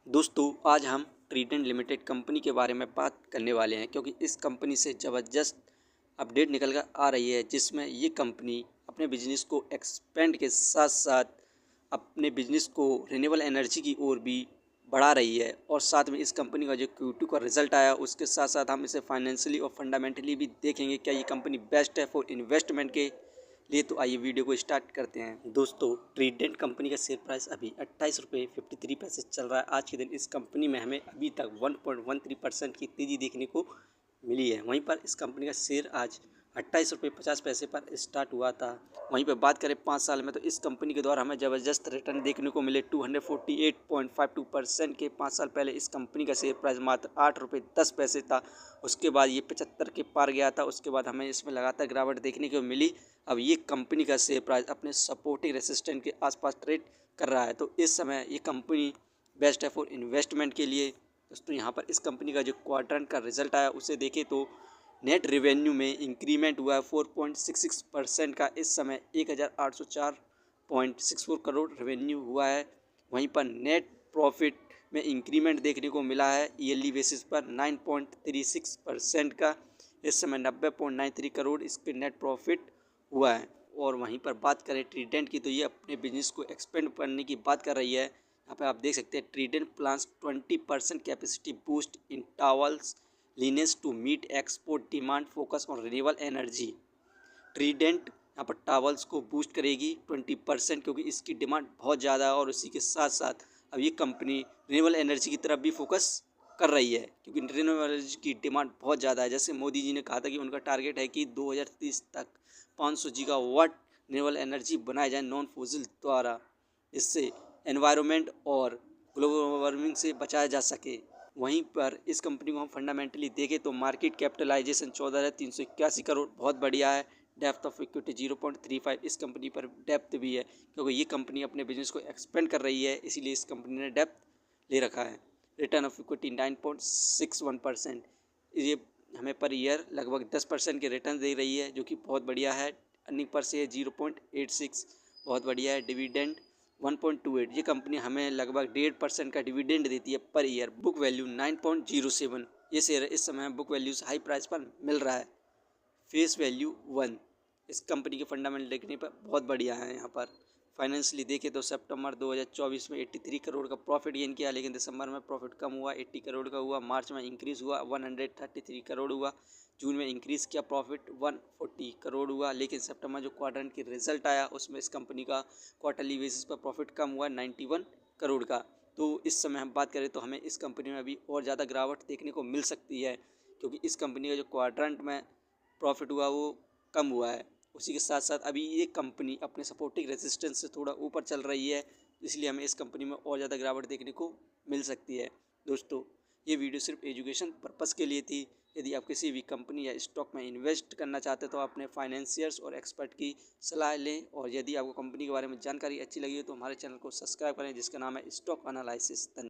दोस्तों आज हम ट्रीडेंट लिमिटेड कंपनी के बारे में बात करने वाले हैं क्योंकि इस कंपनी से ज़बरदस्त अपडेट निकल कर आ रही है जिसमें ये कंपनी अपने बिजनेस को एक्सपेंड के साथ साथ अपने बिजनेस को रिन्यूएबल एनर्जी की ओर भी बढ़ा रही है। और साथ में इस कंपनी का जो Q2 का रिजल्ट आया उसके साथ साथ हम इसे फाइनेंशियली और फंडामेंटली भी देखेंगे क्या ये कंपनी बेस्ट है फॉर इन्वेस्टमेंट के लिए। तो आइए वीडियो को स्टार्ट करते हैं। दोस्तों ट्रीडेंट कंपनी का शेयर प्राइस अभी 28 रुपये 53 पैसे चल रहा है। आज के दिन इस कंपनी में हमें अभी तक 1.13% की तेज़ी देखने को मिली है। वहीं पर इस कंपनी का शेयर आज 28 रुपये 50 पैसे पर स्टार्ट हुआ था। वहीं पर बात करें 5 साल में तो इस कंपनी के द्वारा हमें ज़बरदस्त रिटर्न देखने को मिले 248.52% के। 5 साल पहले इस कंपनी का शेयर प्राइस मात्र 8 रुपये 10 पैसे था। उसके बाद ये 75 के पार गया था। उसके बाद हमें इसमें लगातार गिरावट देखने को मिली। अब ये कंपनी का शेयर प्राइस अपने सपोर्टिंग रेसिस्टेंट के आसपास ट्रेड कर रहा है। तो इस समय ये कंपनी बेस्ट है फॉर इन्वेस्टमेंट के लिए। दोस्तों यहाँ पर इस कंपनी का जो क्वार्टर का रिजल्ट आया उसे देखें तो नेट रेवेन्यू में इंक्रीमेंट हुआ है 4.66% का। इस समय 1804.64 करोड़ रेवेन्यू हुआ है। वहीं पर नेट प्रॉफिट में इंक्रीमेंट देखने को मिला है ईयरली बेसिस पर 9.36% का। इस समय 90.93 करोड़ इस पर नेट प्रॉफिट हुआ है। और वहीं पर बात करें ट्रीडेंट की तो ये अपने बिजनेस को एक्सपेंड करने की बात कर रही है। यहाँ पे आप देख सकते हैं Trident plans 20% capacity boost in towels lines to meet export demand focus on renewable energy. Trident यहाँ पर टावल्स को बूस्ट करेगी 20% क्योंकि इसकी डिमांड बहुत ज़्यादा है। और उसी के साथ साथ अब ये कंपनी रिन्यूएबल एनर्जी की तरफ भी फोकस कर रही है क्योंकि रिन्यूएबल एनर्जी की डिमांड बहुत ज़्यादा है। जैसे मोदी जी ने कहा था कि उनका टारगेट है कि 2030 तक 500 गीगावाट रिन्यूएबल एनर्जी बनाए जाए नॉन फॉसिल द्वारा। इससे एनवायरनमेंट और ग्लोबल वार्मिंग से बचाया जा सके। वहीं पर इस कंपनी को हम फंडामेंटली देखें तो मार्केट कैपिटलाइजेशन 14,381 करोड़ बहुत बढ़िया है। डेप्थ ऑफ इक्विटी 0.35 इस कंपनी पर डेप्थ भी है क्योंकि ये कंपनी अपने बिजनेस को एक्सपेंड कर रही है, इसीलिए इस कंपनी ने डेप्थ ले रखा है। Return of equity 9.61%। ये हमें पर ईयर लगभग 10% के रिटर्न दे रही है जो कि बहुत बढ़िया है। अर्निंग पर शेयर 0.86 बहुत बढ़िया है। डिविडेंड 1.28 ये कंपनी हमें लगभग 1.5% का डिविडेंड देती है पर ईयर। बुक वैल्यू 9.07 ये शेयर इस समय बुक वैल्यू से हाई प्राइस पर मिल रहा है। फेस वैल्यू 1 इस कंपनी के फंडामेंटल देखने पर बहुत बढ़िया है। यहाँ पर फाइनेंशियली देखें तो सितंबर 2024 में 83 करोड़ का प्रॉफिट गेन किया, लेकिन दिसंबर में प्रॉफिट कम हुआ 80 करोड़ का हुआ। मार्च में इंक्रीज़ हुआ 133 करोड़ हुआ। जून में इंक्रीज़ किया प्रॉफिट 140 करोड़ हुआ। लेकिन सितंबर जो क्वार्टर की रिजल्ट आया उसमें इस कंपनी का क्वार्टरली बेसिस पर प्रॉफिट कम हुआ 91 करोड़ का। तो इस समय हम बात करें तो हमें इस कंपनी में अभी और ज़्यादा गिरावट देखने को मिल सकती है क्योंकि इस कंपनी का जो क्वाड्रेंट में प्रॉफिट हुआ वो कम हुआ है। उसी के साथ साथ अभी ये कंपनी अपने सपोर्टिंग रेजिस्टेंस से थोड़ा ऊपर चल रही है, इसलिए हमें इस कंपनी में और ज़्यादा गिरावट देखने को मिल सकती है। दोस्तों ये वीडियो सिर्फ एजुकेशन पर्पस के लिए थी। यदि आप किसी भी कंपनी या स्टॉक में इन्वेस्ट करना चाहते हैं तो आप अपने फाइनेंशियर्स और एक्सपर्ट की सलाह लें। और यदि आपको कंपनी के बारे में जानकारी अच्छी लगी हो तो हमारे चैनल को सब्सक्राइब करें जिसका नाम है स्टॉक एनालिसिस।